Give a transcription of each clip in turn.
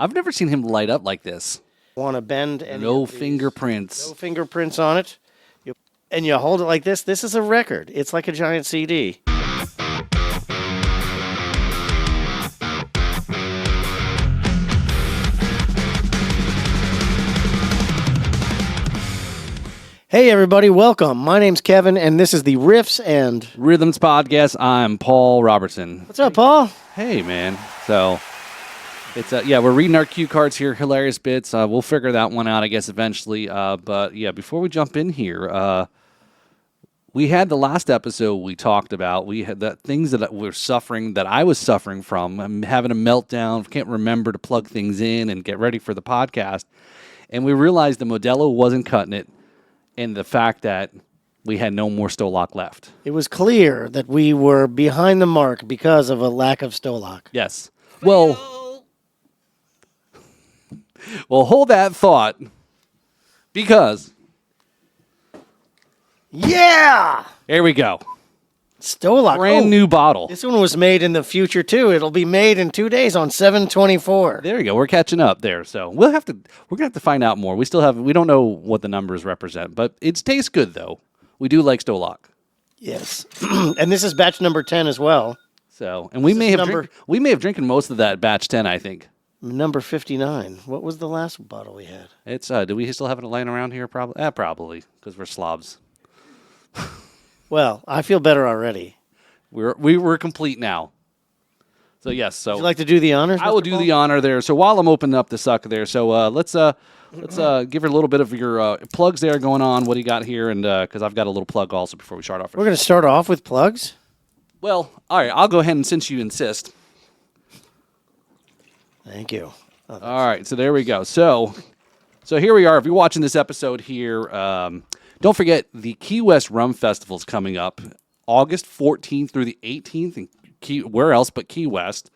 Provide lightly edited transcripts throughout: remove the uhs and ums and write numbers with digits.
I've never seen him light up like this. Want to bend and No fingerprints. No fingerprints on it. And you hold it like this. This is a record. It's like a giant CD. Hey, everybody. Welcome. My name's Kevin, and this is the Riffs and Rhythms Podcast. I'm Paul Robertson. What's up, Paul? Hey, man. So, it's we're reading our cue cards here. Hilarious bits. We'll figure that one out, I guess, eventually. But, yeah, before we jump in here, we had the last episode we talked about. We had the things that we're suffering, that I was suffering from. I'm having a meltdown. Can't remember to plug things in and get ready for the podcast. And we realized the Modelo wasn't cutting it. And the fact that we had no more Stoloch left. It was clear that we were behind the mark because of a lack of Stoloch. Yes. Well, hold that thought because... Yeah! There we go. Stoloch. Brand new bottle. This one was made in the future, too. It'll be made in 2 days on 7/24. There you go. We're catching up there. So we're gonna have to find out more. We don't know what the numbers represent, but it tastes good though. We do like Stoloch. Yes. And this is batch number 10 as well. So, and we may have drinking most of that batch 10, I think. Number 59. What was the last bottle we had? It's do we still have it lying around here? Probably because we're slobs. Well, I feel better already. We're complete now. So yes. So would you like to do the honors? I will do the honor there. So while I'm opening up the sucker there, so let's give her a little bit of your plugs there going on. What do you got here? And because I've got a little plug also before we start off. We're going to start off with plugs. Well, all right. I'll go ahead and since you insist. Thank you. All right. So there we go. So here we are. If you're watching this episode here. Don't forget, the Key West Rum Festival is coming up August 14th through the 18th, where else but Key West.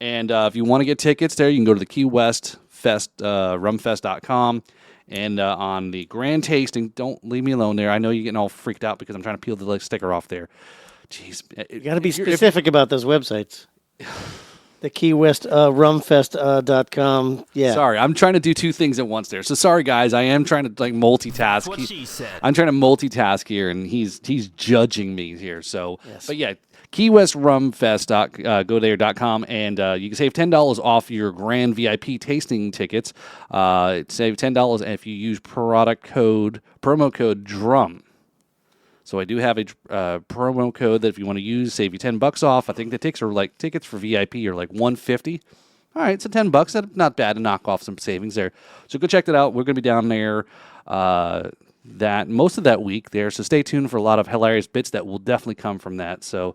And if you want to get tickets there, you can go to the Key West Fest, rumfest.com. And on the grand tasting, don't leave me alone there. I know you're getting all freaked out because I'm trying to peel the sticker off there. Jeez. You got to be specific about those websites. The Key West rumfest.com. Yeah. Sorry, I'm trying to do two things at once there. So sorry, guys. I am trying to multitask. That's what she said. I'm trying to multitask here, and he's judging me here. So, yes. But yeah, Key West Rum Fest. Go there.com, and you can save $10 off your grand VIP tasting tickets. Save $10 if you use promo code DRUM. So I do have a promo code that if you want to use, save you $10 off. I think the tickets for VIP are like $150. All right, so $10. That's not bad to knock off some savings there. So go check that out. We're going to be down there most of that week there. So stay tuned for a lot of hilarious bits that will definitely come from that. So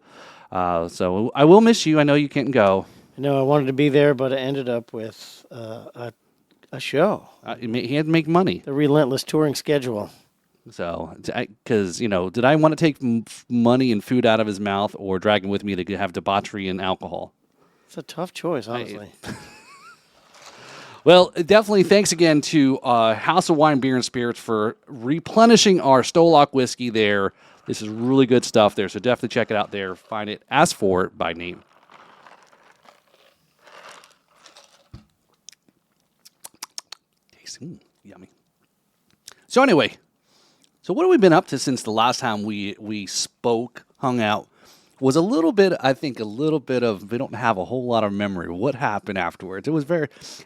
I will miss you. I know you can't go. I know I wanted to be there, but I ended up with a show. He had to make money. The relentless touring schedule. So, because, did I want to take money and food out of his mouth or drag him with me to have debauchery and alcohol? It's a tough choice, honestly. Well, definitely thanks again to House of Wine, Beer, and Spirits for replenishing our Stoloch whiskey there. This is really good stuff there, so definitely check it out there. Find it, ask for it by name. Tasting yummy. So anyway... So what have we been up to since the last time we spoke, hung out? Was a little bit of, we don't have a whole lot of memory. What happened afterwards? It was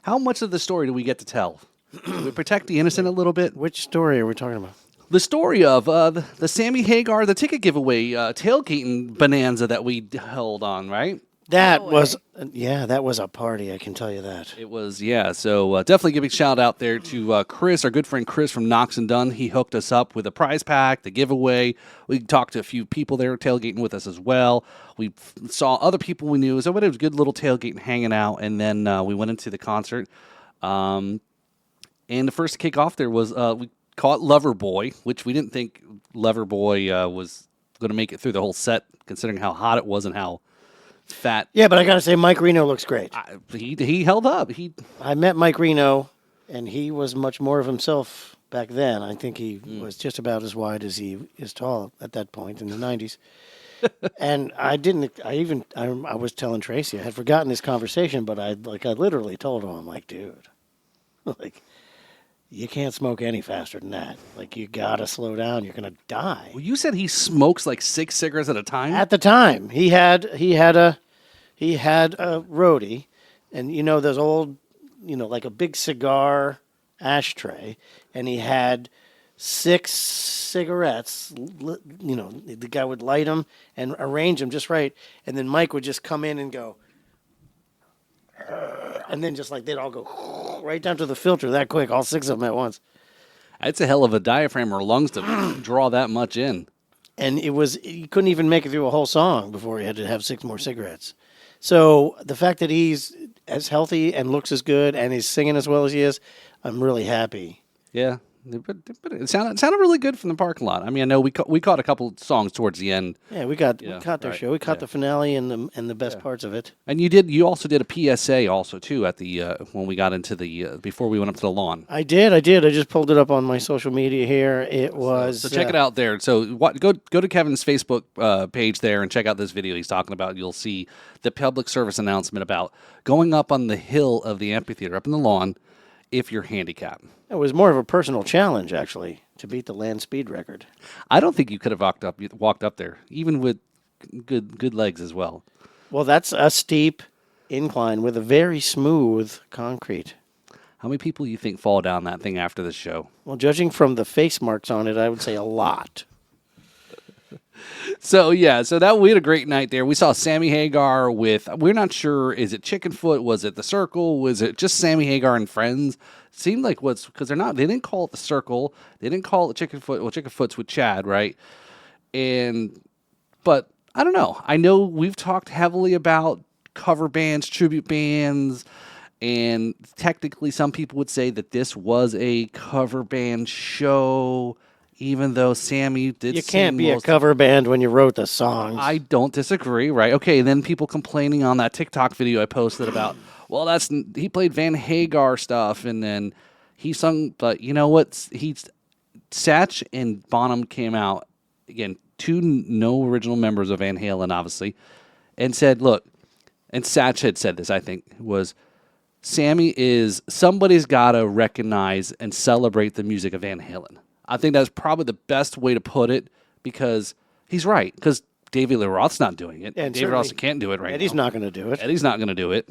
how much of the story do we get to tell? Do we protect the innocent a little bit? Which story are we talking about? The story of the Sammy Hagar, the ticket giveaway, tailgating bonanza that we held on, right? That was a party, I can tell you that. It was, yeah. So definitely give a shout out there to Chris, our good friend Chris from Knox and Dunn. He hooked us up with a prize pack, the giveaway. We talked to a few people there tailgating with us as well. We saw other people we knew. So it was a good little tailgate and hanging out. And then we went into the concert. And the first to kick off there was we caught Loverboy, which we didn't think Loverboy was going to make it through the whole set, considering how hot it was and how fat. Yeah, but I got to say, Mike Reno looks great. He held up. I met Mike Reno, and he was much more of himself back then. I think he was just about as wide as he is tall at that point in the 90s. And I didn't. I was telling Tracy I had forgotten this conversation, but I literally told him, I'm like, dude, like you can't smoke any faster than that. Like you gotta slow down. You're gonna die. Well, you said he smokes like 6 cigarettes at a time. At the time, he had a roadie, and those old, like a big cigar ashtray, and he had 6 cigarettes. The guy would light them and arrange them just right, and then Mike would just come in and go, and then just like they'd all go right down to the filter that quick, all 6 of them at once. That's a hell of a diaphragm or lungs to draw that much in. And he couldn't even make it through a whole song before he had to have 6 more cigarettes. So the fact that he's as healthy and looks as good and he's singing as well as he is, I'm really happy. Yeah. But it sounded really good from the parking lot. I mean, I know we caught a couple songs towards the end. Yeah, we caught their show. We caught the finale and the best parts of it. And you also did a PSA also too at the when we got into the before we went up to the lawn. I did. I just pulled it up on my social media here. It was so check it out there. So go to Kevin's Facebook page there and check out this video he's talking about. You'll see the public service announcement about going up on the hill of the amphitheater up in the lawn if you're handicapped. It was more of a personal challenge, actually, to beat the land speed record. I don't think you could have walked up there, even with good legs as well. Well, that's a steep incline with a very smooth concrete. How many people you think fall down that thing after the show? Well, judging from the face marks on it, I would say a lot. So we had a great night there. We saw Sammy Hagar we're not sure, is it Chickenfoot? Was it the Circle? Was it just Sammy Hagar and friends? Seemed like because they didn't call it the Circle. They didn't call it Chickenfoot. Well, Chickenfoot's with Chad, right? But I don't know. I know we've talked heavily about cover bands, tribute bands, and technically some people would say that this was a cover band show. Even though Sammy did You can't be a cover band when you wrote the songs. I don't disagree, right? Okay, then people complaining on that TikTok video I posted about, well, he played Van Hagar stuff, and then he sung, but you know what? Satch and Bonham came out, again, 2 no original members of Van Halen, obviously, and said, look, and Satch had said this, I think, was somebody's got to recognize and celebrate the music of Van Halen. I think that's probably the best way to put it because he's right. Because David Lee Roth's not doing it. And David Roth can't do it right Eddie's now. not going to do it. Eddie's not going to do it.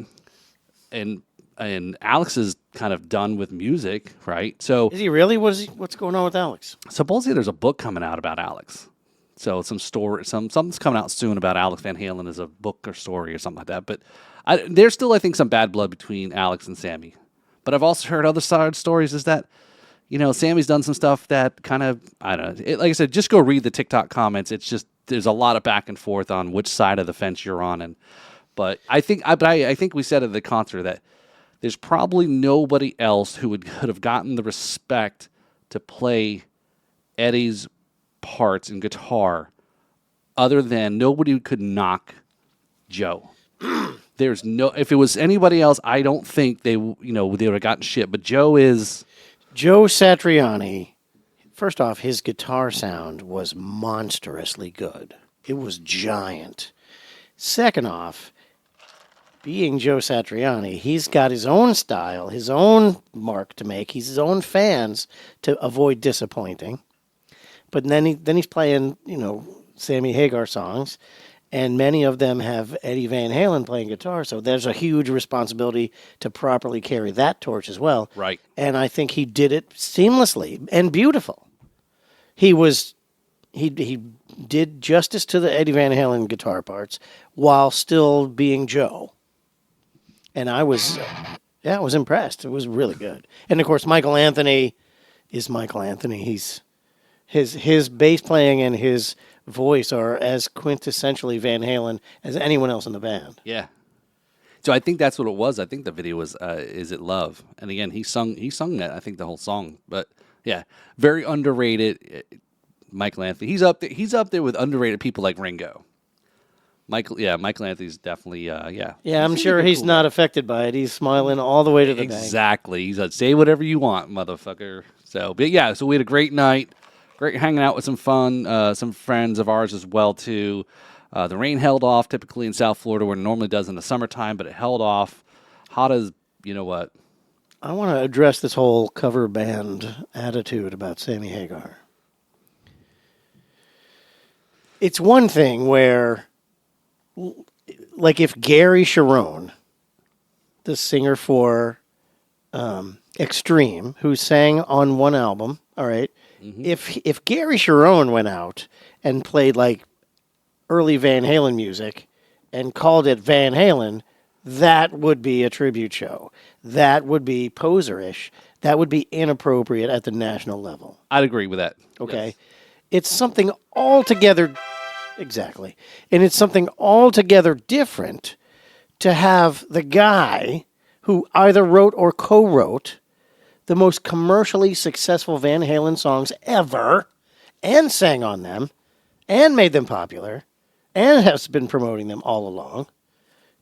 And Alex is kind of done with music, right? So is he really? What's going on with Alex? Supposedly there's a book coming out about Alex. So something's coming out soon about Alex Van Halen as a book or story or something like that. But there's still, I think, some bad blood between Alex and Sammy. But I've also heard other side stories is that Sammy's done some stuff that kind of, I don't know. Like I said, just go read the TikTok comments. It's just, there's a lot of back and forth on which side of the fence you're on. But I think we said at the concert that there's probably nobody else who could have gotten the respect to play Eddie's parts in guitar other than nobody could knock Joe. If it was anybody else, I don't think they would have gotten shit. But Joe Satriani, first off, his guitar sound was monstrously good. It was giant. Second off, being Joe Satriani, he's got his own style, his own mark to make. He's his own fans to avoid disappointing. But then he's playing, Sammy Hagar songs, and many of them have Eddie Van Halen playing guitar, so there's a huge responsibility to properly carry that torch as well. Right. And I think he did it seamlessly and beautiful. He did justice to the Eddie Van Halen guitar parts while still being Joe. And I was impressed. It was really good. And of course, Michael Anthony is Michael Anthony. His bass playing and his voice are as quintessentially Van Halen as anyone else in the band. Yeah. So I think that's what it was. I think the video was "Is It Love?" And again, he sung that. I think the whole song. But yeah, very underrated. Michael Anthony. He's up there with underrated people like Ringo. Michael Anthony's definitely yeah. Yeah, I'm sure he's not affected by it. He's smiling all the way to the bank. Exactly. He's like, say whatever you want, motherfucker. So, but yeah, so we had a great night. Great hanging out with some fun, some friends of ours as well too. The rain held off typically in South Florida where it normally does in the summertime, but it held off. Hot as, you know what? I want to address this whole cover band attitude about Sammy Hagar. It's one thing where, like, if Gary Sharon, the singer for Extreme, who sang on one album, all right, if Gary Sharon went out and played, like, early Van Halen music and called it Van Halen, that would be a tribute show. That would be poser-ish. That would be inappropriate at the national level. I'd agree with that. Okay? Yes. It's something altogether... Exactly. And it's something altogether different to have the guy who either wrote or co-wrote the most commercially successful Van Halen songs ever and sang on them and made them popular and has been promoting them all along,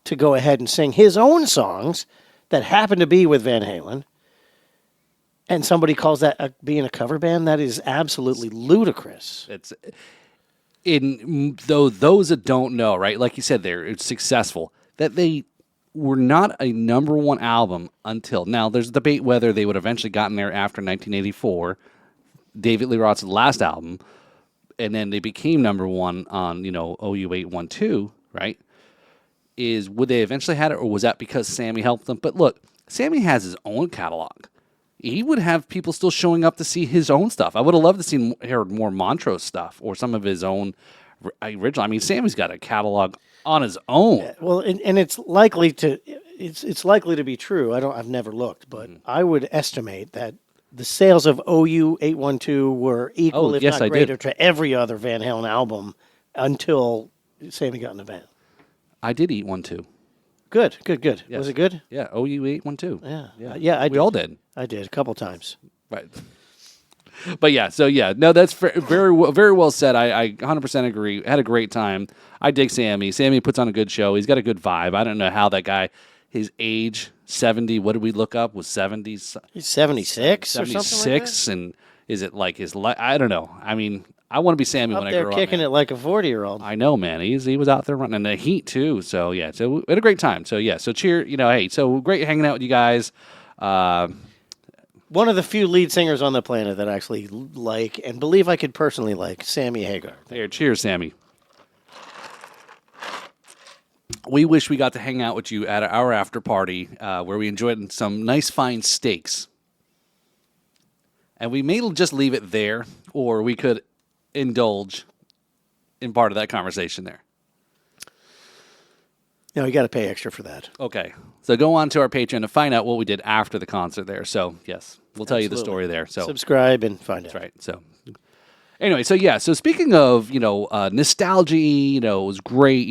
to go ahead and sing his own songs that happen to be with Van Halen, and somebody calls that being a cover band. That is absolutely ludicrous. It's though those that don't know, right? Like you said, it's successful. That they were not a number one album until now. There's a debate whether they would have eventually gotten there after 1984, David Lee Roth's last album, and then they became number one on OU 812, right? Would they eventually had it, or was that because Sammy helped them? But look, Sammy has his own catalog. He would have people still showing up to see his own stuff. I would have loved to hear more Montrose stuff or some of his own original. I mean, Sammy's got a catalog on his own. Yeah, well, and it's likely to be true. I've never looked, but I would estimate that the sales of OU 812 were equal, if not greater, to every other Van Halen album until Sammy got in the band. I did eat one too. Good. Yes. Was it good? Yeah, OU 812. Yeah. We all did. I did a couple times. Right. But no, that's very well said. I 100% agree. Had a great time. I dig Sammy. Sammy puts on a good show. He's got a good vibe. I don't know how that guy, his age, 70, what did we look up? Was 70s? He's 76 or something like 76, and is it like his life? I don't know. I mean, I want to be Sammy when I grow up. They're kicking it like a 40-year-old. I know, man. He was out there running in the heat, too. So, yeah. So, we had a great time. So, yeah. So, cheer. Hey, so great hanging out with you guys. One of the few lead singers on the planet that I actually like and believe I could personally like, Sammy Hagar. Here, cheers, Sammy. We wish we got to hang out with you at our after party where we enjoyed some nice fine steaks. And we may just leave it there, or we could indulge in part of that conversation there. No, you got to pay extra for that. Okay. So go on to our Patreon to find out what we did after the concert there. So, yes, we'll tell you the story there. So subscribe and find out. That's right. So, anyway, so speaking of, nostalgia, it was great,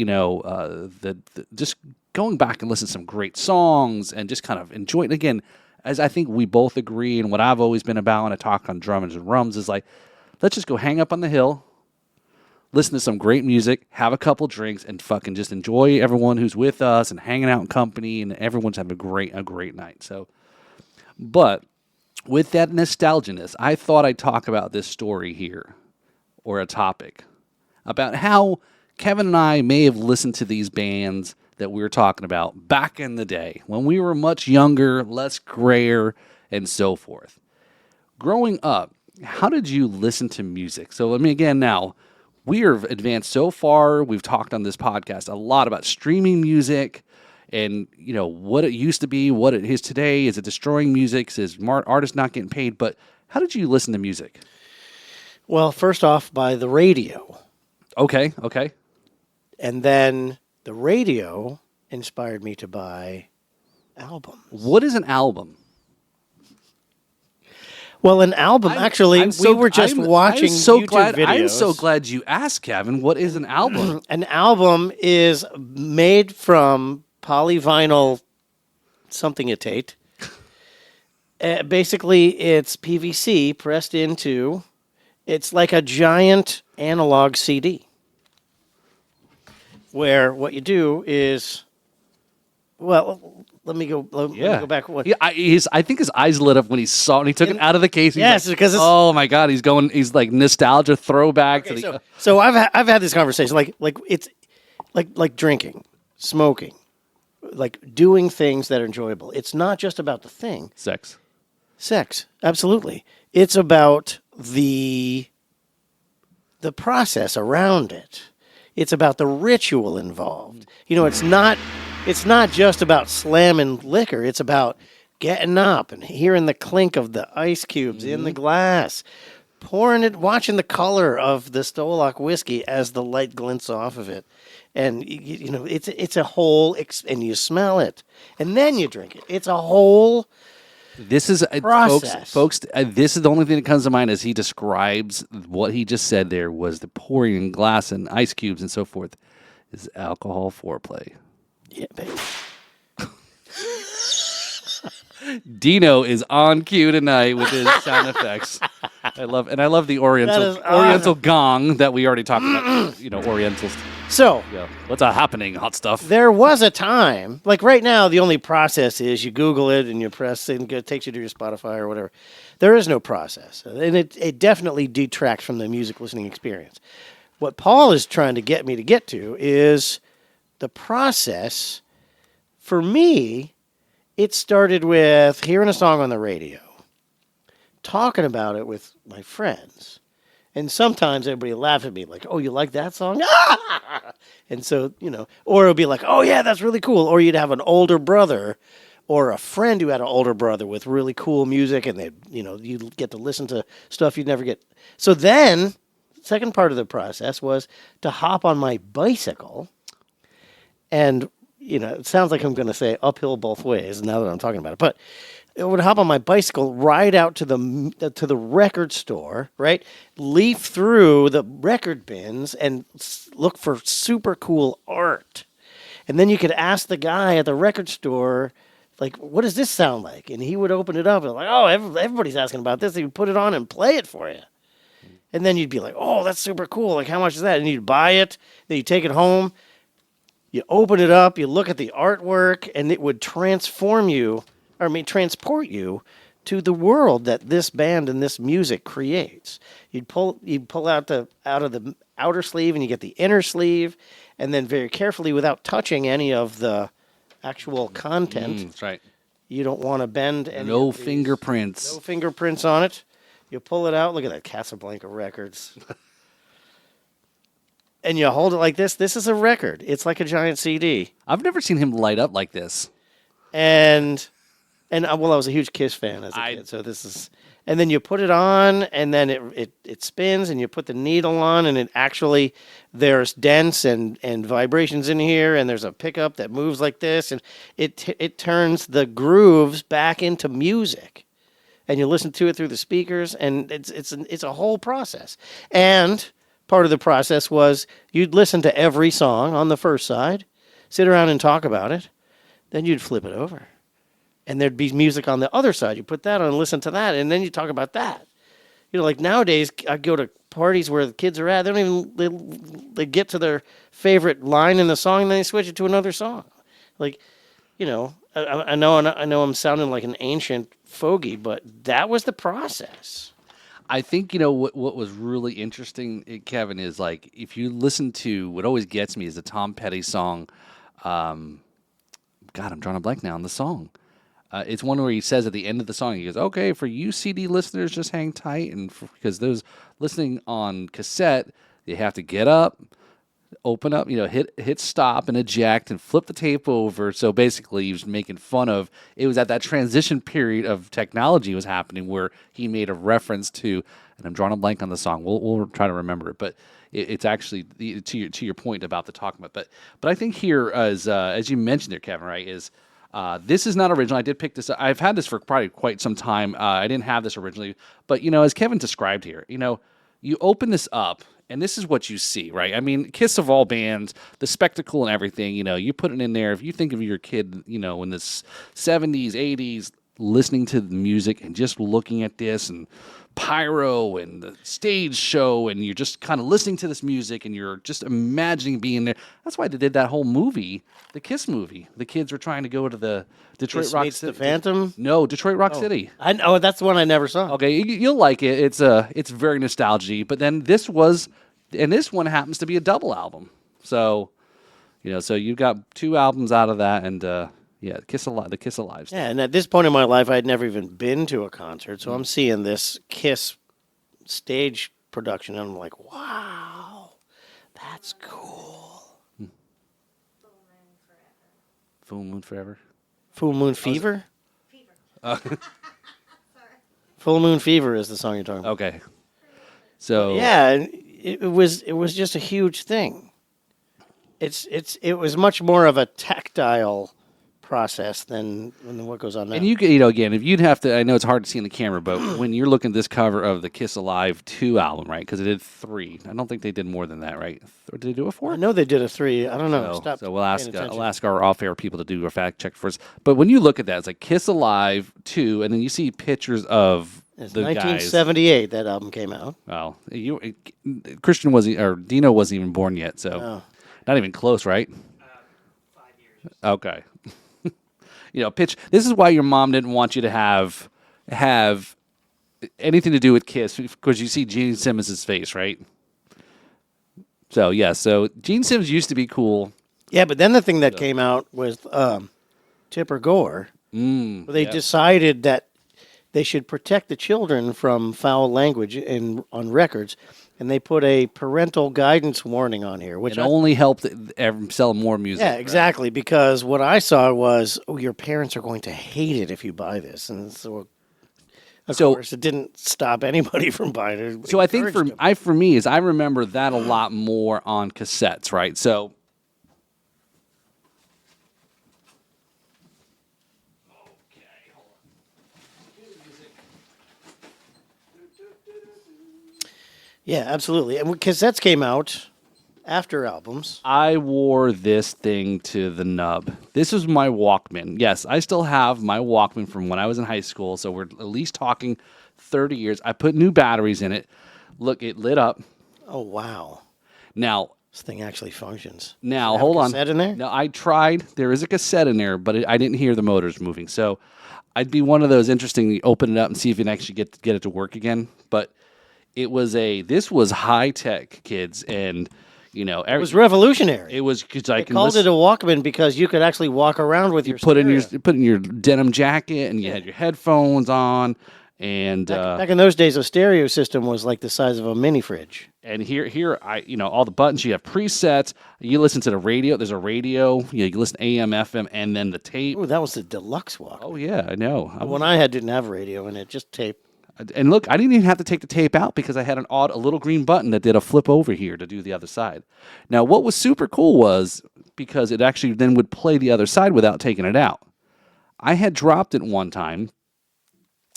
just going back and listening to some great songs and just kind of enjoying, again, as I think we both agree, and what I've always been about when I talk on Drummers and Rums is like, let's just go hang up on the hill, listen to some great music, have a couple drinks, and fucking just enjoy everyone who's with us and hanging out in company, and everyone's having a great night. So, but with that nostalginess, I thought I'd talk about this story here, or a topic, about how Kevin and I may have listened to these bands that we were talking about back in the day, when we were much younger, less grayer, and so forth. Growing up, how did you listen to music? So, again, now, we are advanced so far. We've talked on this podcast a lot about streaming music and, what it used to be, what it is today. Is it destroying music? Is artists not getting paid? But how did you listen to music? Well, first off, by the radio. Okay. And then the radio inspired me to buy albums. What is an album? Well, an album, we were just watching YouTube videos. I'm so glad you asked, Kevin. What is an album? An album is made from polyvinyl something-atate. Basically, it's PVC pressed into... It's like a giant analog CD. Where what you do is... Well, let me go back. I think his eyes lit up when he took it out of the case. Yes, because it's, oh my God, he's like nostalgia throwback. Okay, so I've had this conversation. Like like drinking, smoking, like doing things that are enjoyable. It's not just about the thing. Sex, absolutely. It's about the process around it. It's about the ritual involved. It's not just about slamming liquor. It's about getting up and hearing the clink of the ice cubes in the glass, pouring it, watching the color of the Stoloch whiskey as the light glints off of it. And it's a whole and you smell it. And then you drink it. It's a whole This is process. folks. This is the only thing that comes to mind as he describes what he just said. There was the pouring in glass and ice cubes and so forth. Is alcohol foreplay? Yeah, baby. Dino is on cue tonight with his sound effects. I love the Oriental awesome. gong that we already talked about. Orientals. So, Yeah. What's happening? Hot stuff. there was a time, like right now, the only process is you Google it and you press it and it takes you to your Spotify or whatever. There is no process. And it definitely detracts from the music listening experience. What Paul is trying to get me to get to is the process. For me, it started with hearing a song on the radio, talking about it with my friends. And sometimes everybody would laugh at me like, oh, you like that song? And so, or it would be like, oh, yeah, that's really cool. Or you'd have an older brother or a friend who had an older brother with really cool music, and you'd get to listen to stuff you'd never get. So then, second part of the process was to hop on my bicycle and, it sounds like I'm going to say uphill both ways now that I'm talking about it, but I would hop on my bicycle, ride out to the record store, right? Leaf through the record bins and look for super cool art. And then you could ask the guy at the record store, like, what does this sound like? And he would open it up and like, oh, everybody's asking about this. He would put it on and play it for you. And then you'd be like, oh, that's super cool. Like, how much is that? And you'd buy it. Then you take it home. You open it up. You look at the artwork, and it would transport you to the world that this band and this music creates. You'd pull out of the outer sleeve, and you get the inner sleeve, and then very carefully, without touching any of the actual content. That's right. You don't want to bend any. No fingerprints. No fingerprints on it. You pull it out. Look at that Casablanca Records. And you hold it like this. This is a record. It's like a giant CD. I've never seen him light up like this. And I was a huge Kiss fan as a kid. So this is, and then you put it on, and then it spins, and you put the needle on, and it actually, there's dents and vibrations in here, and there's a pickup that moves like this, and it turns the grooves back into music, and you listen to it through the speakers, and it's a whole process. And part of the process was you'd listen to every song on the first side, sit around and talk about it, then you'd flip it over. And there'd be music on the other side. You put that on and listen to that, and then you talk about that. Like nowadays, I go to parties where the kids are at. They don't even, they get to their favorite line in the song, and then they switch it to another song. Like, I know I'm sounding like an ancient fogey, but that was the process. I think, what was really interesting, Kevin, is like if you listen to what always gets me is the Tom Petty song. God, I'm drawing a blank now on the song. It's one where he says at the end of the song, he goes, okay, for you CD listeners, just hang tight. And because those listening on cassette, they have to get up, open up, hit stop and eject and flip the tape over. So basically he was making fun of, it was at that transition period of technology was happening where he made a reference to, and I'm drawing a blank on the song. We'll try to remember it, but it's actually to your point about the talking about. But I think here, as you mentioned there, Kevin, right, is this is not original. I did pick this up. I've had this for probably quite some time. I didn't have this originally, but as Kevin described here, you open this up, and this is what you see, right? I mean, Kiss of all bands, the spectacle and everything, you put it in there. If you think of your kid, in the 70s, 80s, listening to the music and just looking at this and pyro and the stage show, and you're just kind of listening to this music and you're just imagining being there. That's why they did that whole movie, the Kiss movie. The kids were trying to go to the Detroit Rock City. The Phantom? No, Detroit Rock City. I know, that's the one I never saw. Okay, you'll like it. It's very nostalgic. But then this one happens to be a double album. So, So you've got 2 albums out of that, and yeah, the Kiss Alive stuff. Yeah, and at this point in my life, I'd never even been to a concert, so I'm seeing this Kiss stage production, and I'm like, wow, that's cool. Full Moon Forever. Full Moon Fever? Full Moon Fever is the song you're talking about. Okay. So Yeah, and it was just a huge thing. It was much more of a tactile process than what goes on now. And again, if you'd have to, I know it's hard to see in the camera, but when you're looking at this cover of the Kiss Alive 2 album, right? Because it did 3. I don't think they did more than that, right? Or did they do a 4? I know they did a 3. I don't know. So we'll ask our off-air people to do a fact check for us. But when you look at that, it's like Kiss Alive 2, and then you see pictures of It's the 1978 that album came out. Well, Christian wasn't, or Dino wasn't even born yet, so not even close, right? 5 years. Okay. Pitch. This is why your mom didn't want you to have anything to do with Kiss, because you see Gene Simmons' face, right? So yeah, so Gene Simmons used to be cool. Yeah, but then the thing that came out was Tipper Gore, where they decided that they should protect the children from foul language on records, and they put a parental guidance warning on here, which It only helped sell more music. yeah, right? exactly. Because what I saw was, your parents are going to hate it if you buy this, and so of course it didn't stop anybody from buying it. So I think encouraged them. for me is I remember that a lot more on cassettes, right? So. Yeah, absolutely. And when cassettes came out after albums. I wore this thing to the nub. This was my Walkman. Yes, I still have my Walkman from when I was in high school, so we're at least talking 30 years. I put new batteries in it. Look, it lit up. Oh, wow. Now, This thing actually functions. now Does it have hold a on. cassette in there? No, I tried. There is a cassette in there, but I didn't hear the motors moving. So I'd be one of those interesting. You open it up and see if you can actually get it to work again. But this was high tech, kids, and It was revolutionary. it was because I They can called it a Walkman because you could actually walk around with your put stereo. in your denim jacket and you had your headphones on, and Back in those days, a stereo system was like the size of a mini fridge. and here all the buttons, you have presets. You listen to the radio. There's a radio. You listen to AM, FM, and then the tape. Ooh, that was the deluxe Walkman. Oh yeah, I know. The one I had didn't have radio in it, just tape. And look, I didn't even have to take the tape out because I had a little green button that did a flip over here to do the other side. Now, what was super cool was because it actually then would play the other side without taking it out. I had dropped it one time,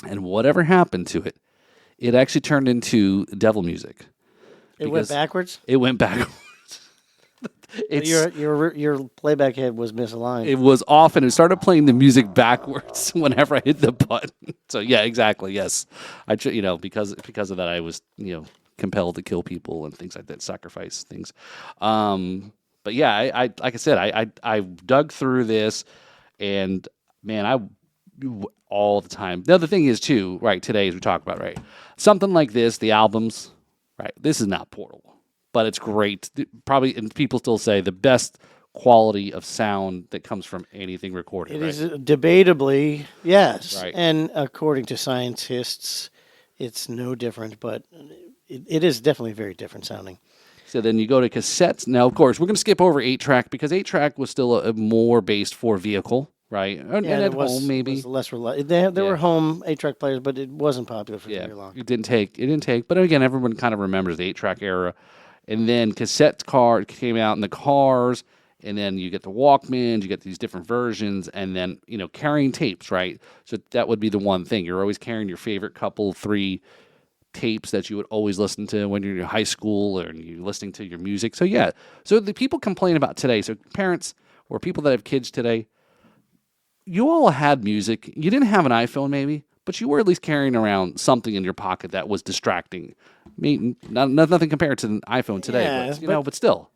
and whatever happened to it, it actually turned into devil music. It went Because backwards. It went backwards. Your playback head was misaligned. It was off, and it started playing the music backwards whenever I hit the button. So yeah, exactly. Yes, because of that, I was compelled to kill people and things like that, sacrifice things. But yeah, I like I said, I dug through this, and man, all the time. The other thing is too, right? Today, as we talk about, right, something like this, the albums, right? This is not portable. But it's great. Probably, and people still say the best quality of sound that comes from anything recorded. It is debatably, yes. Right. And according to scientists, it's no different, but it is definitely very different sounding. So then you go to cassettes. Now, of course, we're going to skip over 8-track because 8-track was still a more based for vehicle, right? And at home, maybe. It was less there were home 8-track players, but it wasn't popular for very long. It didn't take. But again, everyone kind of remembers the 8-track era. And then cassette car came out in the cars, and then you get the Walkmans, you get these different versions, and then, carrying tapes, right? So that would be the one thing. You're always carrying your favorite couple, 3 tapes that you would always listen to when you're in high school or you're listening to your music. So yeah, so the people complain about today, so parents or people that have kids today, you all had music. You didn't have an iPhone maybe, but you were at least carrying around something in your pocket that was distracting. I mean, nothing compared to an iPhone today, Yeah, but still.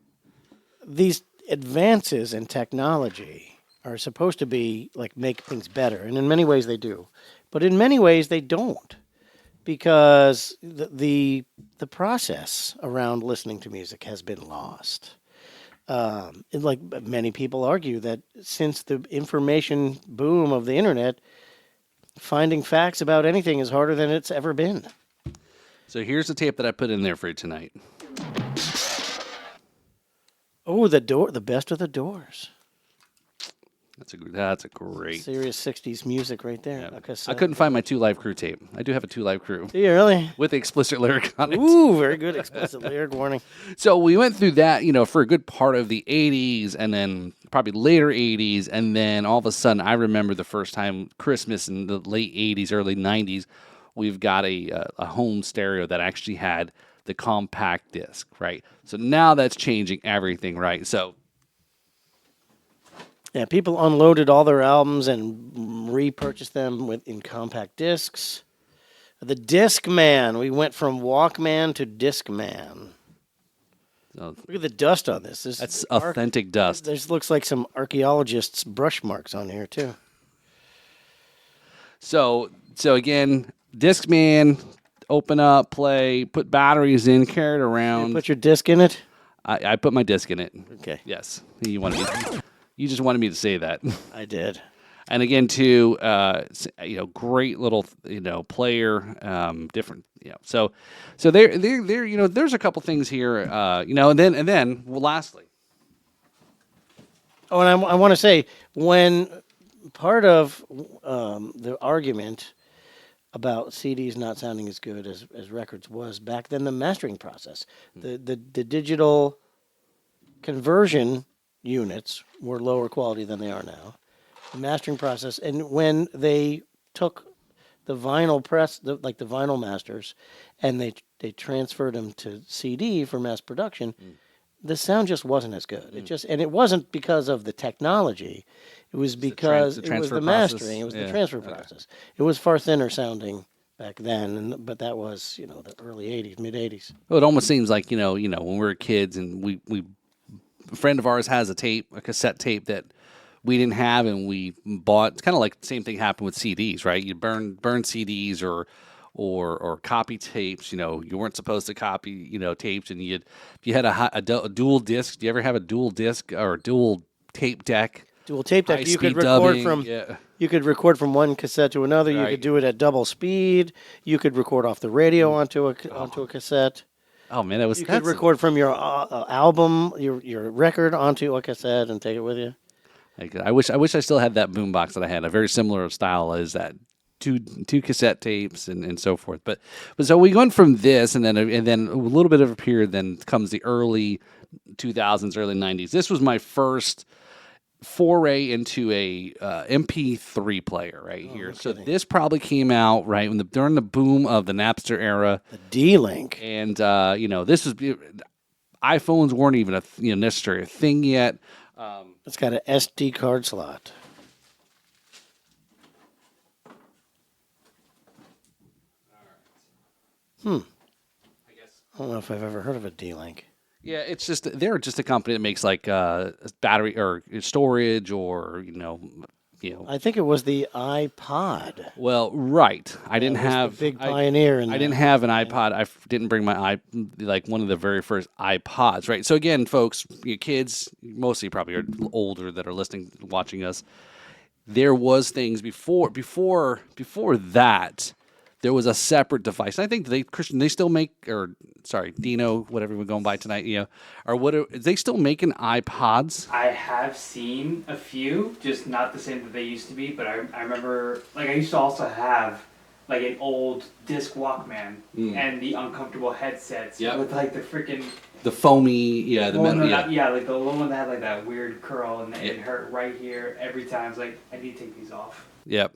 These advances in technology are supposed to be like make things better, and in many ways they do. But in many ways they don't, because the process around listening to music has been lost. Like many people argue that since the information boom of the internet, finding facts about anything is harder than it's ever been. So here's the tape that I put in there for you tonight. Oh, the best of the Doors. That's a great. Serious 60s music right there. Yeah. A I cassette. couldn't find my 2 Live Crew tape. I do have a 2 Live Crew Do you really? with the explicit lyric on it. Ooh, very good explicit lyric warning. So we went through that, for a good part of the 80s and then probably later 80s. And then all of a sudden, I remember the first time Christmas in the late 80s, early 90s, we've got a home stereo that actually had the compact disc, right? So now that's changing everything, right? So Yeah, people unloaded all their albums and repurchased them in compact discs. The Discman. We went from Walkman to Discman. so Look at the dust on this. that's authentic dust. This looks like some archaeologists' brush marks on here too. So again, Discman, open up, play, put batteries in, carry it around. Put your disc in it. I put my disc in it. Okay, Yes, you just wanted me to say that. I did. And again, too, great little, player, different, So there, there's a couple things here, and then, well, lastly, Oh, and I want to say when part of the argument about CDs not sounding as good as records was back then, the mastering process, the digital conversion units were lower quality than they are now. The mastering process, and when they took the vinyl press, like the vinyl masters, and they transferred them to CD for mass production, the sound just wasn't as good. It wasn't because of the technology. It was because it was transfer the process. mastering. It was the Yeah, transfer okay. process. It was far thinner sounding back then, but that was the early '80s, mid '80s. well, it almost seems like, when we were kids and we a friend of ours has a cassette tape that we didn't have and we bought. It's kind of like the same thing happened with CDs, right? You burn CDs or copy tapes. You weren't supposed to copy, tapes, and if you had a dual disc. Do you ever have a dual disc or a dual tape deck? Dual tape deck. You could High-speed record dubbing, from. yeah. You could record from one cassette to another. You Right. could do it at double speed. You could record off the radio onto a cassette. Oh man, that was You could record from your album, your record onto a cassette and take it with you. I wish I still had that boombox that I had. A very similar style as that. Two cassette tapes and so forth. But so we went from this and then a little bit of a period. Then comes the early 2000s, early 90s. This was my first foray into a MP3 player right here. So this probably came out right during the boom of the Napster era. The D-Link. And this was iPhones weren't even necessarily a thing yet. It's got an SD card slot. I don't know if I've ever heard of a D-Link. Yeah, it's just they're just a company that makes like battery or storage or I think it was the iPod. Well, right. I didn't It was the have big pioneer. I didn't have an iPod. Didn't bring my like one of the very first iPods. Right. So again, folks, you kids, mostly probably are older that are listening, watching us. There was things before that. There was a separate device. And I think Christian, they still make, or sorry, Dino, whatever we're going by tonight, or what? They still making iPods? I have seen a few, just not the same that they used to be. But I remember, like, I used to also have like an old disc Walkman and the uncomfortable headsets with like the freaking The foamy, yeah, the metal, like the little one that had like that weird curl and it hurt right here every time. It's like I need to take these off. Yep.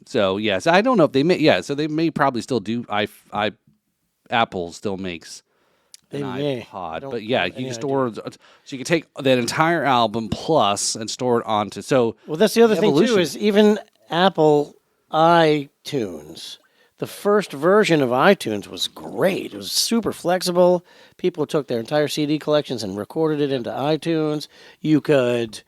So yes, I don't know if they may. Yeah, so they may probably still do. Apple still makes an iPod, but yeah, you can store. So you can take that entire album plus and store it onto. So well, that's the other thing too is even Apple iTunes. The first version of iTunes was great. It was super flexible. People took their entire CD collections and recorded it into iTunes. You could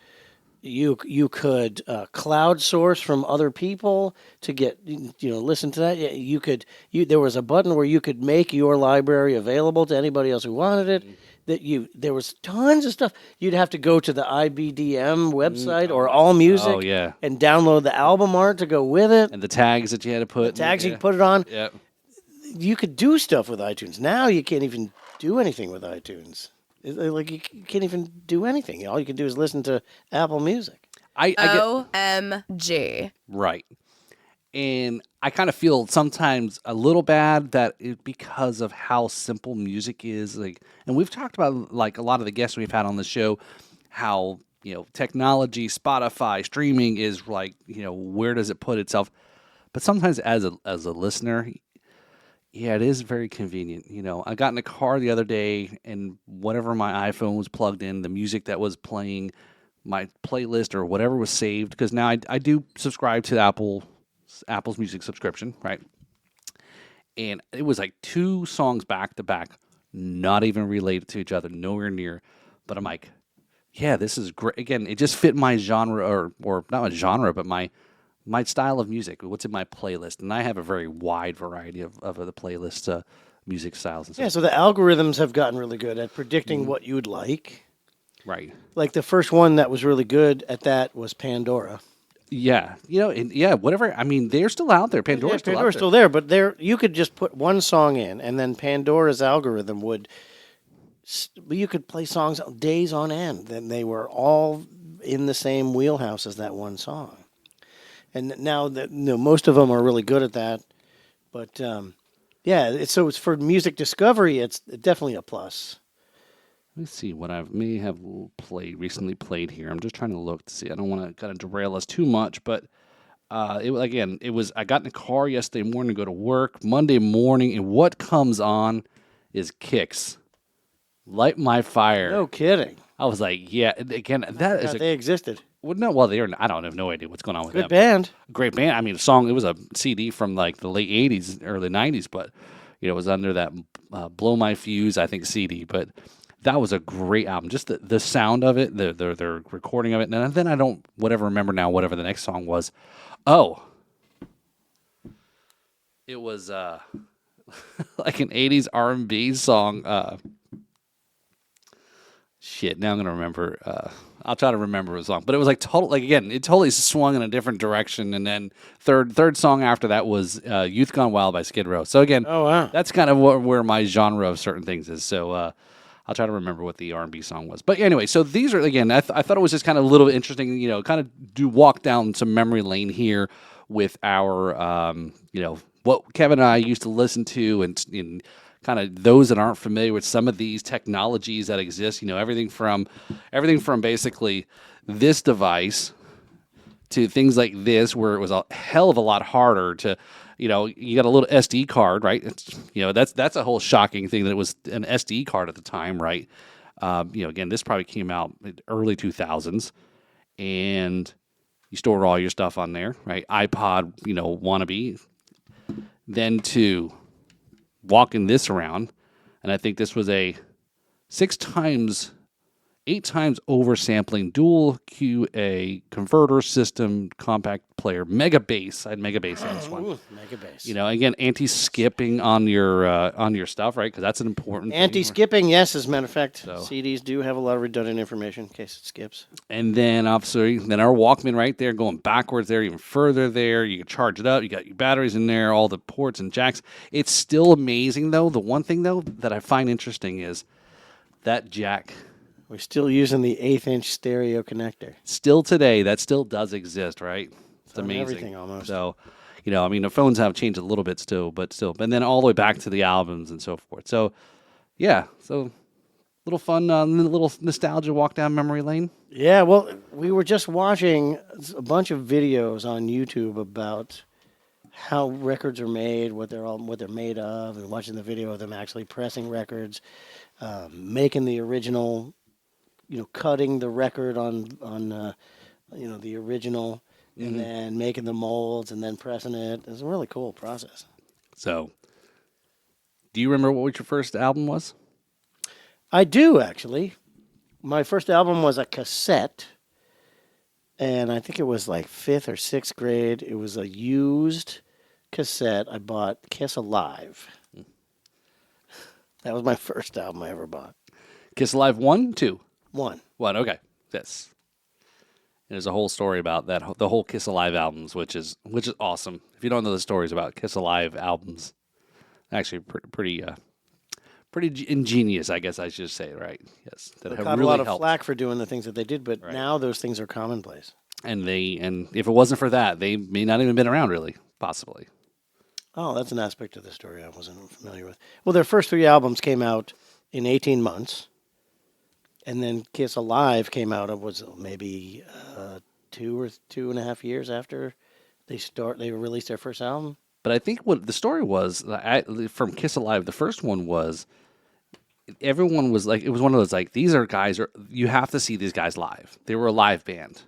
cloud source from other people to get listen to that. There was a button where you could make your library available to anybody else who wanted it. there was tons of stuff. You'd have to go to the IBDM website or All Music Oh, yeah. and download the album art to go with it. And the tags that you had to put. Tags you put it on. Yeah. You could do stuff with iTunes. Now you can't even do anything with iTunes. Like you can't even do anything. All you can do is listen to Apple Music. I get OMG. right. And I kind of feel sometimes a little bad that because of how simple music is. Like, and we've talked about like a lot of the guests we've had on the show, how technology, Spotify, streaming is like where does it put itself? But sometimes as a listener, yeah, it is very convenient. I got in a car the other day, and whatever my iPhone was plugged in, the music that was playing, my playlist or whatever was saved, because now I do subscribe to Apple's music subscription, right? And it was like 2 songs back to back, not even related to each other, nowhere near. But I'm like, yeah, this is great. Again, it just fit my genre, or not my genre, but my style of music. What's in my playlist, and I have a very wide variety of the playlist music styles. And stuff. Yeah, so the algorithms have gotten really good at predicting what you'd like. Right. Like the first one that was really good at that was Pandora. Yeah, whatever. I mean, they're still out there. Pandora's still out there. there, but you could just put one song in, and then Pandora's algorithm would. You could play songs days on end, and they were all in the same wheelhouse as that one song. And now that most of them are really good at that, but it's for music discovery. It's definitely a plus. Let me see what I may have recently played here. I'm just trying to look to see. I don't want to kind of derail us too much, but I got in the car yesterday morning to go to work, Monday morning, and what comes on is Kix. Light My Fire. No kidding. I was like, yeah, again, that is they existed. Well, no, well, I don't have no idea what's going on with them. Good band. Great band. I mean, it was a CD from like the late 80s, early 90s, but it was under that Blow My Fuse, I think, CD, but that was a great album. Just the sound of it, the recording of it, and then I don't remember now whatever the next song was. Oh, it was like an 80s R&B song. Shit, now I'm gonna remember. I'll try to remember the song, but it was like it totally swung in a different direction. And then third song after that was "Youth Gone Wild" by Skid Row. So again, oh wow, that's kind of where my genre of certain things is. So I'll try to remember what the R&B song was. But anyway, so these are again. I thought it was just kind of a little interesting. Kind of do walk down some memory lane here with our what Kevin and I used to listen to and kind of those that aren't familiar with some of these technologies that exist, everything from basically this device to things like this, where it was a hell of a lot harder to, you got a little SD card, right? It's, that's a whole shocking thing that it was an SD card at the time, right? Again, this probably came out in early 2000s, and you store all your stuff on there, right? iPod, wannabe. Then to walking this around, and I think this was a 8 times oversampling dual QA converter system compact player mega bass. I had mega bass on this one. Ooh, mega bass. Again, anti-skipping on your stuff, right? Because that's an important anti-skipping. Yes, as a matter of fact, So- CDs do have a lot of redundant information in case it skips. And then obviously, our Walkman right there, going backwards there, even further there. You can charge it up. You got your batteries in there, all the ports and jacks. It's still amazing though. The one thing though that I find interesting is that jack. We're still using the 1/8-inch stereo connector. Still today, that still does exist, right? It's on amazing. everything almost. So, the phones have changed a little bit still, but then all the way back to the albums and so forth. So, yeah, little fun, little nostalgia walk down memory lane. Yeah, well, we were just watching a bunch of videos on YouTube about how records are made, what they're made of, and watching the video of them actually pressing records, making the original, cutting the record on the original, and then making the molds and then pressing it. It's a really cool process. So, do you remember what your first album was? I do, actually. My first album was a cassette, and I think it was like 5th or 6th grade. It was a used cassette. I bought Kiss Alive. That was my first album I ever bought. Kiss Alive 1, 2? 1. 1, okay. Yes. There's a whole story about that, the whole Kiss Alive albums, which is awesome. If you don't know the stories about Kiss Alive albums, actually pretty ingenious, I guess I should say, right? Yes, that They have caught really a lot of helped. flack for doing the things that they did, but Right. now those things are commonplace. And if it wasn't for that, they may not even been around, really, possibly. Oh, that's an aspect of the story I wasn't familiar with. Well, their first 3 albums came out in 18 months, and then Kiss Alive came out. It was maybe 2 or 2.5 years after they released their first album. But I think what the story was from Kiss Alive, the first one was everyone was like, it was one of those like, these are guys, you have to see these guys live. They were a live band,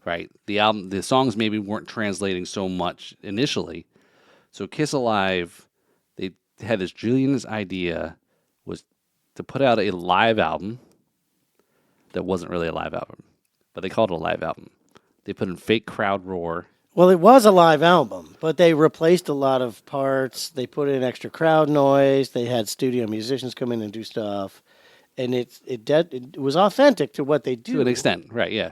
right? The songs maybe weren't translating so much initially. So Kiss Alive, they had this Julian's idea was to put out a live album that wasn't really a live album, but they called it a live album. They put in fake crowd roar. Well, it was a live album, but they replaced a lot of parts. They put in extra crowd noise. They had studio musicians come in and do stuff, and it was authentic to what they do To an extent, right, yeah.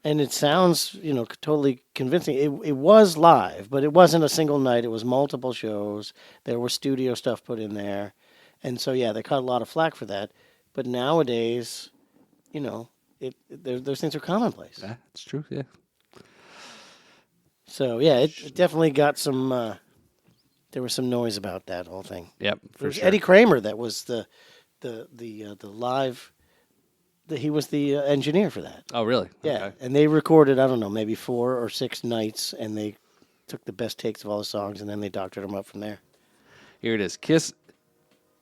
And it sounds, totally convincing. It was live, but it wasn't a single night. It was multiple shows. There was studio stuff put in there, and so yeah, they caught a lot of flack for that. But nowadays, those things are commonplace. Yeah, it's true, yeah. So yeah, it definitely got some. There was some noise about that whole thing. Yep, It for was sure. Eddie Kramer that was the live. He was the engineer for that. Oh, really? Yeah, Okay. and they recorded, I don't know, maybe 4 or 6 nights, and they took the best takes of all the songs, and then they doctored them up from there. Here it is. Kiss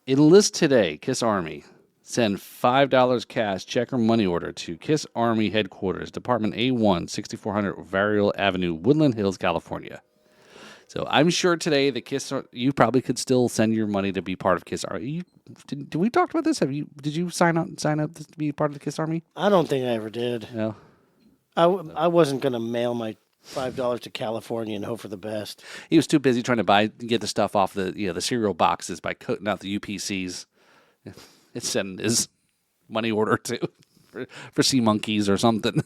enlist today. Kiss Army. Send $5 cash, check, or money order to Kiss Army Headquarters, Department A1, 6400 Varial Avenue, Woodland Hills, California. So I'm sure today the Kiss, you probably could still send your money to be part of Kiss Army. Did we talk about this? Did you sign up to be part of the Kiss Army? I don't think I ever did. No. I wasn't going to mail my $5 to California and hope for the best. He was too busy trying to get the stuff off the cereal boxes by cutting out the UPCs. It's sending his money order to for sea monkeys or something.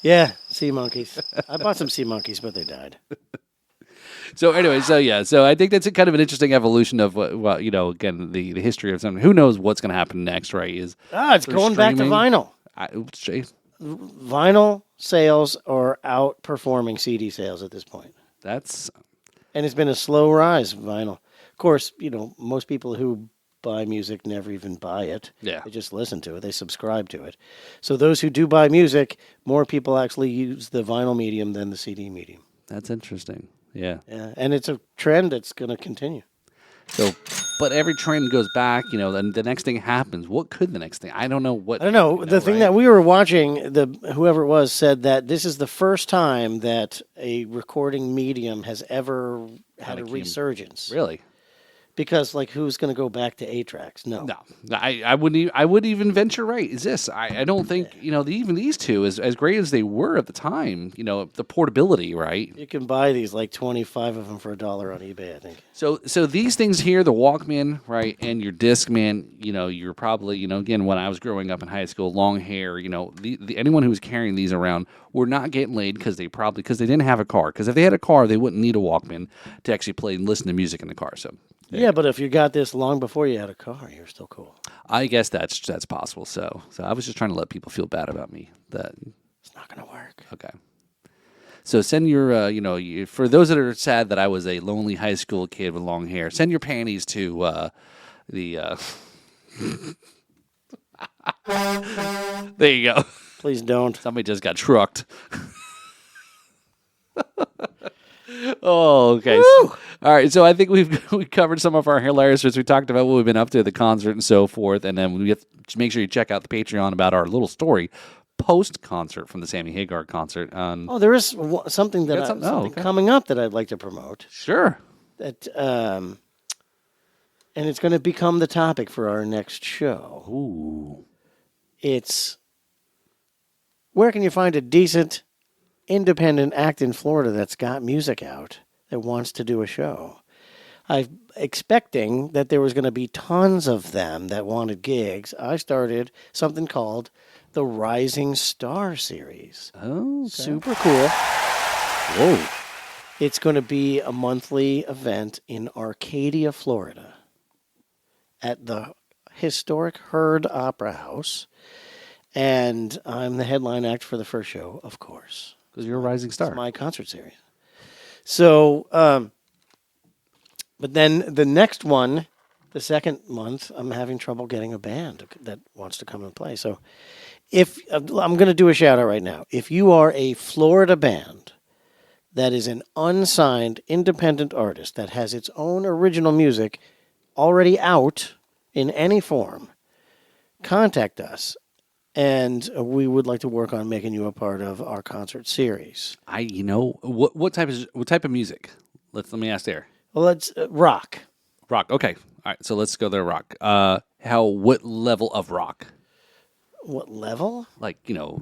Yeah, sea monkeys. I bought some sea monkeys, but they died. So anyway, so I think that's a kind of an interesting evolution of again the history of something. Who knows what's going to happen next, right? It's for going back to streaming. vinyl. Vinyl. Vinyl sales are outperforming CD sales at this point. That's And it's been a slow rise, vinyl. Of course, most people who buy music never even buy it. Yeah. They just listen to it. They subscribe to it. So those who do buy music, more people actually use the vinyl medium than the CD medium. that's interesting. Yeah. Yeah, and it's a trend that's going to continue. So, but every trend goes back, then the next thing happens. What could the next thing? I don't know what. I don't know. The thing that we were watching, whoever it was said that this is the first time that a recording medium has ever had a resurgence. Really? Because who's going to go back to 8-tracks? No. No, I wouldn't even venture right. Is this? I don't think even these two, as great as they were at the time, the portability, right? You can buy these 25 of them for $1 on eBay, I think. So these things here, the Walkman, right, and your Discman, you're probably, again, when I was growing up in high school, long hair, anyone who was carrying these around were not getting laid because they didn't have a car. Because if they had a car, they wouldn't need a Walkman to actually play and listen to music in the car. So. Yeah, but if you got this long before you had a car, you're still cool. I guess that's possible. So I was just trying to let people feel bad about me. That It's not going to work. okay. So send your, for those that are sad that I was a lonely high school kid with long hair, send your panties to the. There you go. Please don't. Somebody just got trucked. Oh, okay. So, all right. So I think we covered some of our hilarious. We talked about what we've been up to at the concert and so forth, and then we have to make sure you check out the Patreon about our little story post-concert from the Sammy Hagar concert. There is something that something coming up that I'd like to promote. Sure. That and it's going to become the topic for our next show. Ooh. It's where can you find a decent independent act in Florida that's got music out that wants to do a show. expecting that there was going to be tons of them that wanted gigs, I started something called the Rising Star Series. Oh, okay. Super cool. Whoa. It's going to be a monthly event in Arcadia, Florida, at the historic Heard Opera House. And I'm the headline act for the first show, of course. Because you're a rising star. It's my concert series. So, but then the next one, the second month, I'm having trouble getting a band that wants to come and play. So if I'm going to do a shout out right now. If you are a Florida band that is an unsigned independent artist that has its own original music already out in any form, contact us. And we would like to work on making you a part of our concert series. What type of music? Let me ask there. Well, let's rock. Rock. Okay. All right. So let's go there. Rock. What level of rock? What level? Like,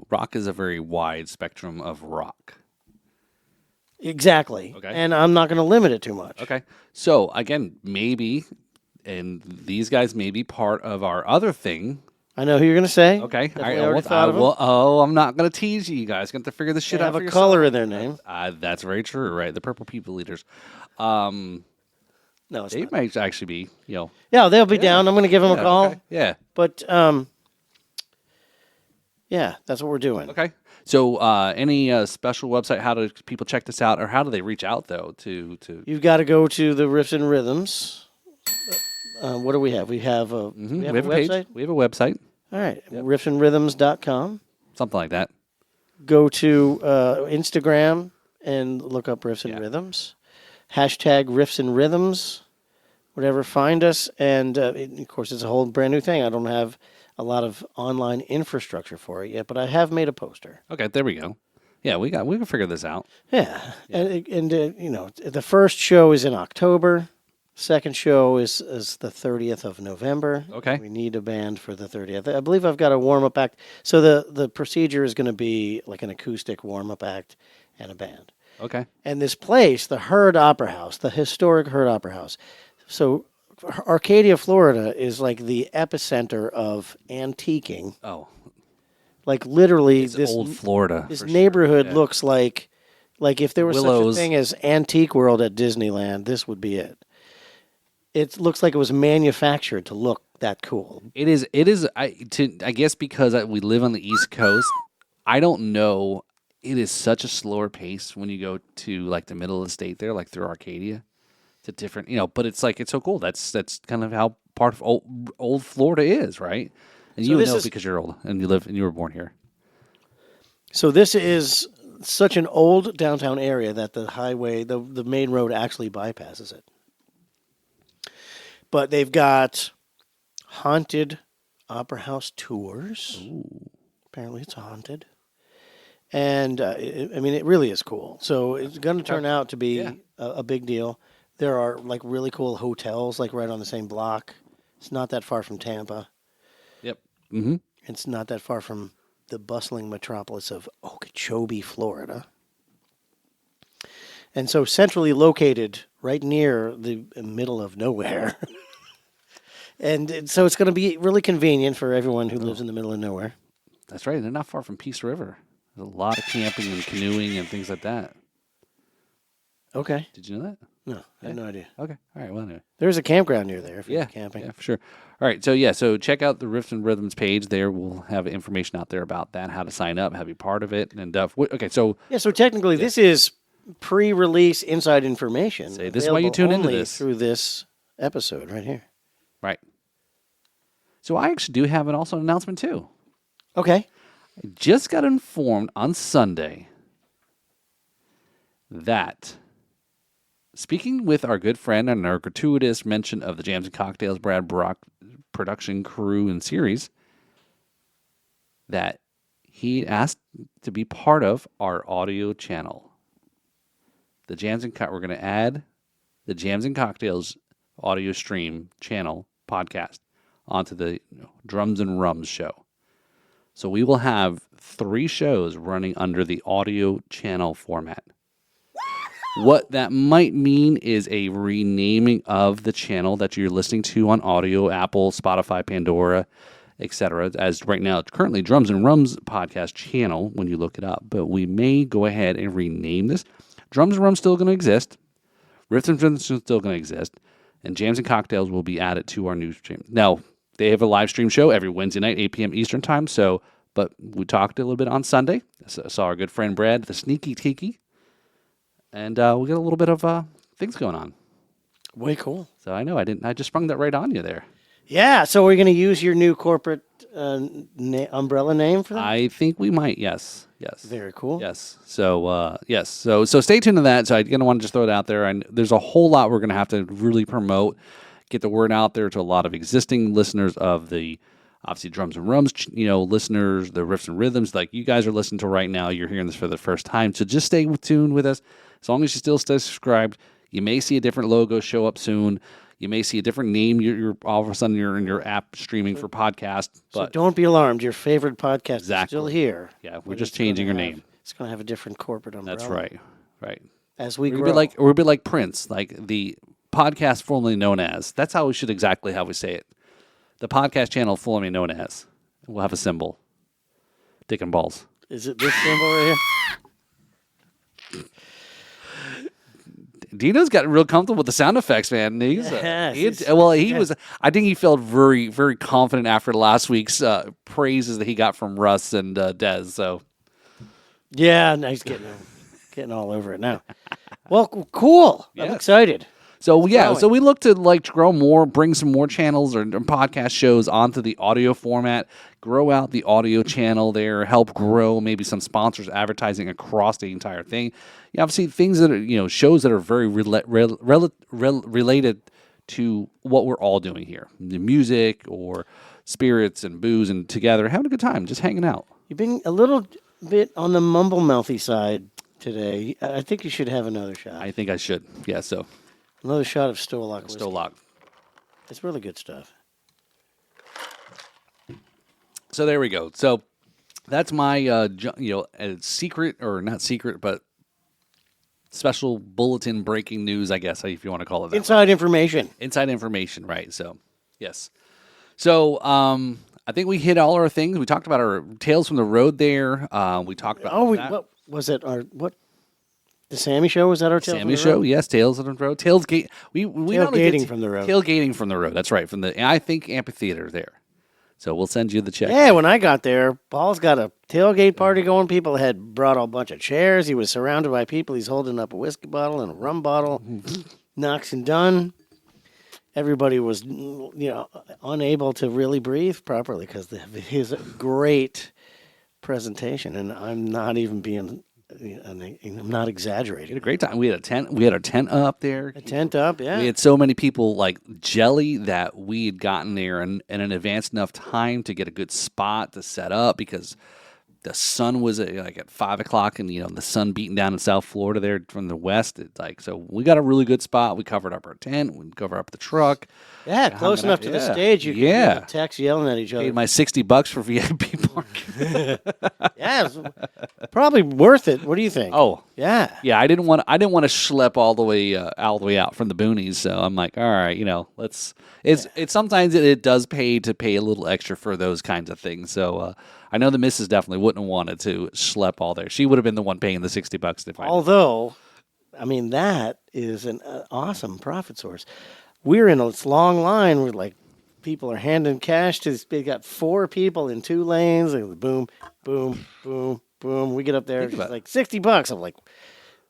rock is a very wide spectrum of rock. Exactly. Okay. And I'm not going to limit it too much. Okay. So again, maybe, and these guys may be part of our other thing. I know who you're going to say. Okay. Definitely already thought of them. I'm not going to tease you. You guys got to figure this shit They out have for a color in their yourself. name. That's very true, right? The Purple People Eaters. No, it's They not. might actually be, Yeah, they'll be down. I'm going to give them a call. Okay. Yeah. But, yeah, that's what we're doing. Okay. So, any special website? How do people check this out, or how do they reach out though? To You've got to go to the Riffs and Rhythms. What do we have? We have a, we have a page. website. We have a website, All right, riffsandrhythms.com. something like that. Go to Instagram and look up Riffs and Rhythms. Hashtag Riffs and Rhythms. Whatever, find us. And, of course, it's a whole brand new thing. I don't have a lot of online infrastructure for it yet, but I have made a poster. Okay, there we go. Yeah, we can figure this out. Yeah. And the first show is in October. Second show is the 30th of November. Okay. We need a band for the 30th. I believe I've got a warm-up act. So the procedure is going to be like an acoustic warm-up act and a band. Okay. And this place, the Heard Opera House, the historic Heard Opera House. So Arcadia, Florida is like the epicenter of antiquing. Oh, Like literally it's this old Florida. This for neighborhood sure. Yeah. looks like if there was Willows. such a thing as Antique World at Disneyland, this would be it. It looks like it was manufactured to look that cool. It is. I guess because we live on the East Coast, I don't know. It is such a slower pace when you go to like the middle of the state there, like through Arcadia. It's a different, but it's like it's so cool. That's kind of how part of old Florida is, right? And So you this know is- because you're old and you were born here. So this is such an old downtown area that the highway, the main road actually bypasses it. But they've got haunted opera house tours. Ooh. Apparently it's haunted. And, it really is cool. So it's going to turn out to be a big deal. There are, like, really cool hotels, like, right on the same block. It's not that far from Tampa. Yep. Mm-hmm. It's not that far from the bustling metropolis of Okeechobee, Florida. And so centrally located right near the middle of nowhere. And so it's going to be really convenient for everyone who lives in the middle of nowhere. That's right. They're not far from Peace River. There's a lot of camping and canoeing and things like that. Okay. Did you know that? No, I had no idea. Okay. All right. Well, anyway. There's a campground near there if you're Yeah, camping. Yeah, for sure. All right. So check out the Riffs and Rhythms page. There, we'll have information out there about that, how to sign up, how to be part of it, and okay. So So technically, this is pre-release inside information. Say, this is why you tune into only this. through this episode right here. right. So I actually do have an announcement too. Okay. I just got informed on Sunday that, speaking with our good friend and our gratuitous mention of the Jams and Cocktails Brad Brock production crew and series, that he asked to be part of our audio channel. The Jams and we're going to add the Jams and Cocktails audio stream channel podcast onto the Drums and Rums show. So we will have 3 shows running under the audio channel format. What that might mean is a renaming of the channel that you're listening to on audio, Apple, Spotify, Pandora, etc. As right now, it's currently Drums and Rums podcast channel when you look it up. But we may go ahead and rename this. Drums and Rums still going to exist. Riffs and Rhythms is still going to exist. And Jams and Cocktails will be added to our news stream. Now, they have a live stream show every Wednesday night, 8 p.m. Eastern time. But we talked a little bit on Sunday. Saw our good friend Brad, the Sneaky Tiki. And we got a little bit of things going on. Way cool. So I know I just sprung that right on you there. Yeah, so we're going to use your new corporate umbrella name for that? I think we might, yes. Very cool. Yes. So, yes. So stay tuned to that. So I'm going to want to just throw it out there. And there's a whole lot we're going to have to really promote, get the word out there to a lot of existing listeners of the, obviously, Drums and Rums, listeners, the Riffs and Rhythms, like you guys are listening to right now. You're hearing this for the first time. So just stay tuned with us. As long as you still stay subscribed, you may see a different logo show up soon. You may see a different name. You're all of a sudden you're in your app streaming for podcast. But so don't be alarmed. Your favorite podcast is still here. Yeah, we're just changing your name. It's going to have a different corporate umbrella. That's right. Right. As we grow. We're a bit like Prince, like the podcast formerly known as. That's how we should exactly how we say it. The podcast channel formerly known as. We'll have a symbol. Dick and balls. Is it this symbol right here? Dino's got real comfortable with the sound effects, man. He was. I think he felt very, very confident after last week's praises that he got from Russ and Dez. So, yeah, he's getting all over it now. Well, cool. I'm excited. So so we look to grow more, bring some more channels or podcast shows onto the audio format, grow out the audio channel there, help grow maybe some sponsors advertising across the entire thing. Yeah, obviously things that are shows that are very related to what we're all doing here, the music or spirits and booze and together having a good time, just hanging out. You've been a little bit on the mumble mouthy side today. I think you should have another shot. I think I should. Yeah. So. Another shot of Stoloch whiskey. Stoloch. It's really good stuff. So there we go. So that's my, secret or not secret, but special bulletin breaking news, I guess, if you want to call it that. Inside information. Inside information, right. So, yes. So I think we hit all our things. We talked about our Tales from the Road there. We talked about what was it? The Sammy Show, was that our Sammy Show? Yes, Tales from the Road. Tailgating from the Road. Tailgating from the Road. That's right. From the I think amphitheater there. So we'll send you the check. Yeah, when I got there, Paul's got a tailgate party going. People had brought a bunch of chairs. He was surrounded by people. He's holding up a whiskey bottle and a rum bottle. Knox and done. Everybody was, unable to really breathe properly because his great presentation, and I'm not even being. I'm not exaggerating. We had a great time. We had a tent. We had our tent up there. A tent up, yeah. We had so many people jelly that we had gotten there in an advanced enough time to get a good spot to set up because the sun was at 5 o'clock and the sun beating down in South Florida there from the west. So we got a really good spot. We covered up our tent. We covered up the truck. Yeah, close enough to the stage. You could hear the techs yelling at each other. Paid my $60 for VIP parking. Yeah, it's probably worth it. What do you think? Oh, yeah. I didn't want to schlep all the way out from the boonies. So I'm like, all right, let's. It's sometimes it does pay to pay a little extra for those kinds of things. So I know the missus definitely wouldn't have wanted to schlep all there. She would have been the one paying the $60. Although, that is an awesome profit source. We're in this long line where people are handing cash to. They got 4 people in 2 lanes. And boom, boom, boom, boom. We get up there. It's $60. I'm like,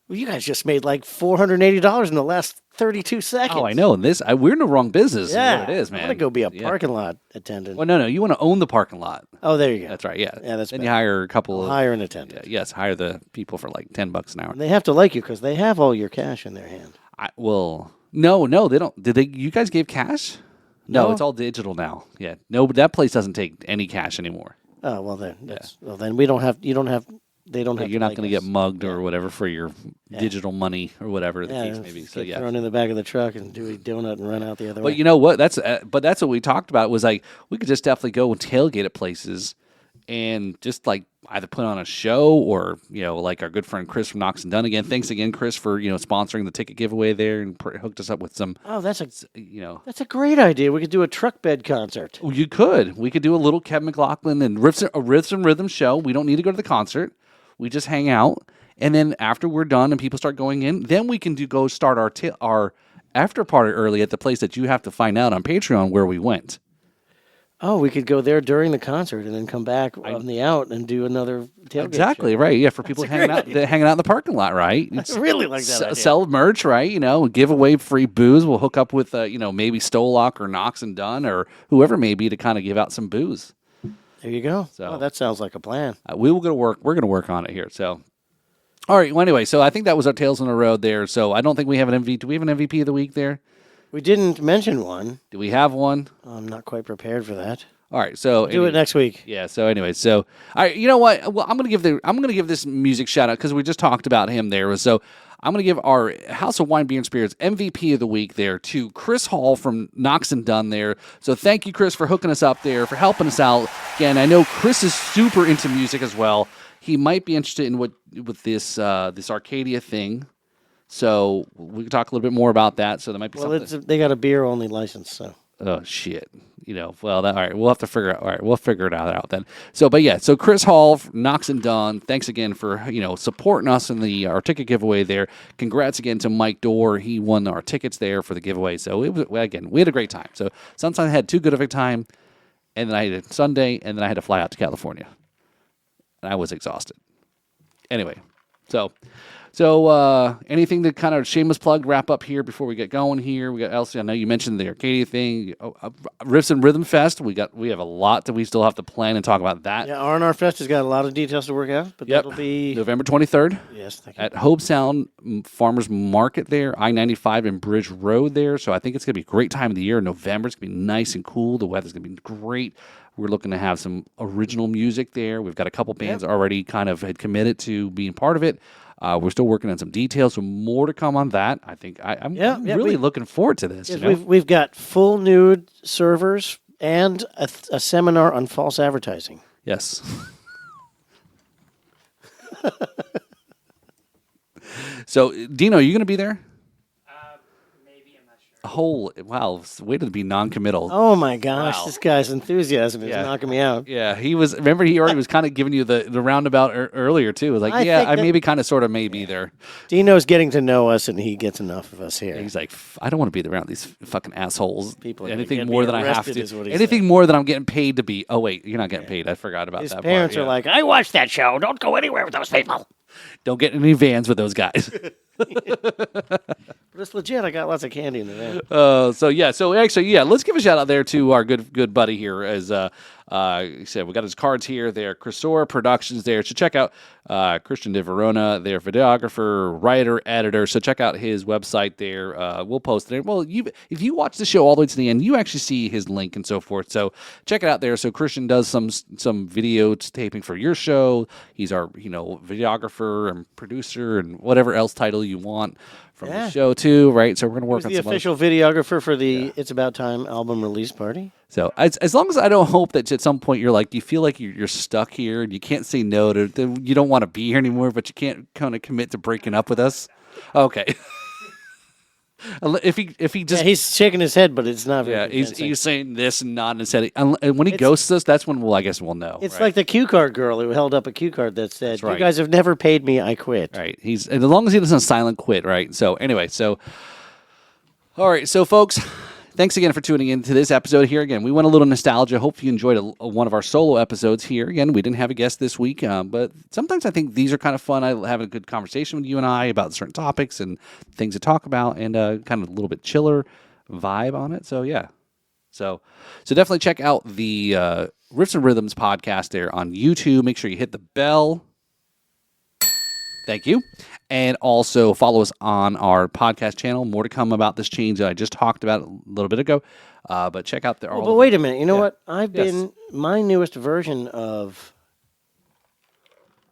well, you guys just made $480 in the last 32 seconds. Oh, I know. And we're in the wrong business. Yeah, is what it is, man. I'm gonna go be a parking lot attendant. Well, no. You want to own the parking lot. Oh, there you go. That's right. Yeah. Yeah, that's. Then you hire a couple. Hire an attendant. Yes, hire the people for $10 an hour. And they have to like you because they have all your cash in their hand. No, they don't. Did they? You guys gave cash? No, it's all digital now. Yeah. No, but that place doesn't take any cash anymore. Oh, well then. Then we don't have. You don't have. They don't have. You're not going to get mugged or whatever for your digital money or whatever the case may be. So get thrown in the back of the truck and do a donut and run out the other way. But you know what? That's what we talked about was we could just definitely go and tailgate at places and just like either put on a show or, like our good friend Chris from Knox and Dunn again. Thanks again, Chris, for, sponsoring the ticket giveaway there and hooked us up with some. Oh, that's a great idea. We could do a truck bed concert. We could do a little Kevin McLaughlin and Riffs and Rhythm show. We don't need to go to the concert. We just hang out. And then after we're done and people start going in, then we can go start our after party early at the place that you have to find out on Patreon where we went. Oh, we could go there during the concert and then come back on the out and do another tailgate. Exactly, show. right. Yeah, for people hanging out in the parking lot, right? I really like that idea. Sell merch, right? Give away free booze. We'll hook up with, maybe Stoloch or Knox and Dunn or whoever may be to kind of give out some booze. There you go. So that sounds like a plan. We will go to work. We're going to work on it here. So, all right. Well, anyway, so I think that was our Tales on the Road there. So I don't think we have an MVP. Do we have an MVP of the week there? We didn't mention one. Do we have one? I'm not quite prepared for that. All right, so do it next week. Yeah. So anyway, all right, you know what? Well, I'm gonna give this music shout out because we just talked about him there. So I'm gonna give our House of Wine, Beer, and Spirits MVP of the week there to Chris Hall from Knox and Dunn there. So thank you, Chris, for hooking us up there, for helping us out. Again, I know Chris is super into music as well. He might be interested in with this Arcadia thing. So we can talk a little bit more about that. So there might be something. They got a beer only license, so. Oh shit! All right. We'll have to figure out. All right, we'll figure it out then. So Chris Hall, Knox and Dunn, thanks again for supporting us in our ticket giveaway there. Congrats again to Mike Dorr. He won our tickets there for the giveaway. So we had a great time. So Sunshine had too good of a time, and then I had Sunday, and then I had to fly out to California, and I was exhausted. Anyway, so anything to kind of shameless plug wrap up here before we get going here? We got Elsie. I know you mentioned the Arcadia thing, Riffs and Rhythm Fest. We have a lot that we still have to plan and talk about that. Yeah, R&R Fest has got a lot of details to work out, but that'll be November 23rd. Yes, thank you. At Hope Sound Farmers Market there, I-95 and Bridge Road there. So I think it's gonna be a great time of the year. November, it's gonna be nice and cool. The weather's gonna be great. We're looking to have some original music there. We've got a couple bands already kind of had committed to being part of it. We're still working on some details, so more to come on that. I think I'm really looking forward to this. Yes, we've got full nude servers and a seminar on false advertising. Yes. So, Dino, are you going to be there? Maybe, I'm not sure. Wow, way to be non-committal. Oh my gosh, Wow. This guy's enthusiasm is knocking me out. Yeah, he already was kind of giving you the roundabout earlier, too. It was like, I maybe kind of sort of may be there. Dino's getting to know us, and he gets enough of us here. He's like, I don't want to be around these fucking assholes. People are anything gonna more get than I have arrested is what to. he Anything said. more than I'm getting paid to be. Oh, wait, you're not getting paid. I forgot about His that parents part. are like, I watched that show. Don't go anywhere with those people. Don't get in any vans with those guys. But it's legit. I got lots of candy in the van. So let's give a shout out there to our good buddy here. As he said, we got his cards here. They're Chrysora Productions there. So check out Christian De Verona, their videographer, writer, editor. So check out his website there. We'll post it. Well, if you watch the show all the way to the end, you actually see his link and so forth. So check it out there. So Christian does some video taping for your show. He's our videographer and producer and whatever else title you want from the show too, right? So we're gonna work on the official videographer for the It's About Time album release party. So as long as I don't hope that at some point you feel like you're stuck here and you can't say no to, you don't want to be here anymore, but you can't kind of commit to breaking up with us. Okay. If he just he's shaking his head, but it's not very he's saying this and nodding his head. And when he ghosts us, that's when we'll know. It's right? like the cue card girl who held up a cue card that said, right. "You guys have never paid me. I quit." Right. And as long as he doesn't silent quit, right? So anyway, all right. So folks, thanks again for tuning in to this episode here. Again, we went a little nostalgia. Hope you enjoyed one of our solo episodes here. Again, we didn't have a guest this week, but sometimes I think these are kind of fun. I have a good conversation with you and I about certain topics and things to talk about, and kind of a little bit chiller vibe on it. So yeah. So definitely check out the Riffs and Rhythms podcast there on YouTube. Make sure you hit the bell. Thank you. And also follow us on our podcast channel. More to come about this change that I just talked about a little bit ago. But check out the... But wait a minute. You know what? My newest version of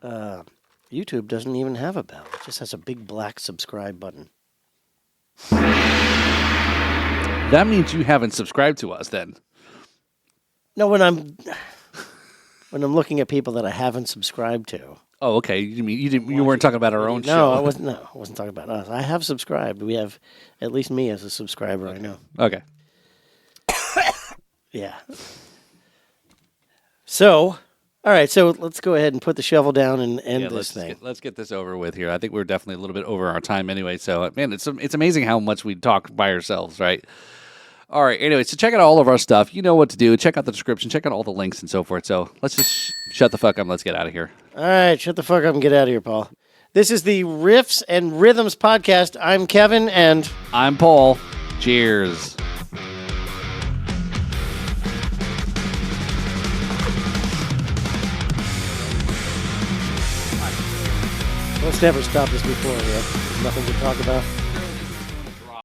YouTube doesn't even have a bell. It just has a big black subscribe button. That means you haven't subscribed to us then. No, when when I'm looking at people that I haven't subscribed to. Oh, okay. You mean you weren't talking about our own show? No, I wasn't. No, I wasn't talking about us. I have subscribed. We have at least me as a subscriber. I know. Okay. Yeah. So, all right. So let's go ahead and put the shovel down and end this thing. Let's get this over with here. I think we're definitely a little bit over our time anyway. So, man, it's amazing how much we talk by ourselves, right? All right. Anyway, so check out all of our stuff. You know what to do. Check out the description. Check out all the links and so forth. So let's just shut the fuck up and let's get out of here. All right. Shut the fuck up and get out of here, Paul. This is the Riffs and Rhythms podcast. I'm Kevin and I'm Paul. Cheers. Let's never stop this before. Yeah. There's nothing to talk about.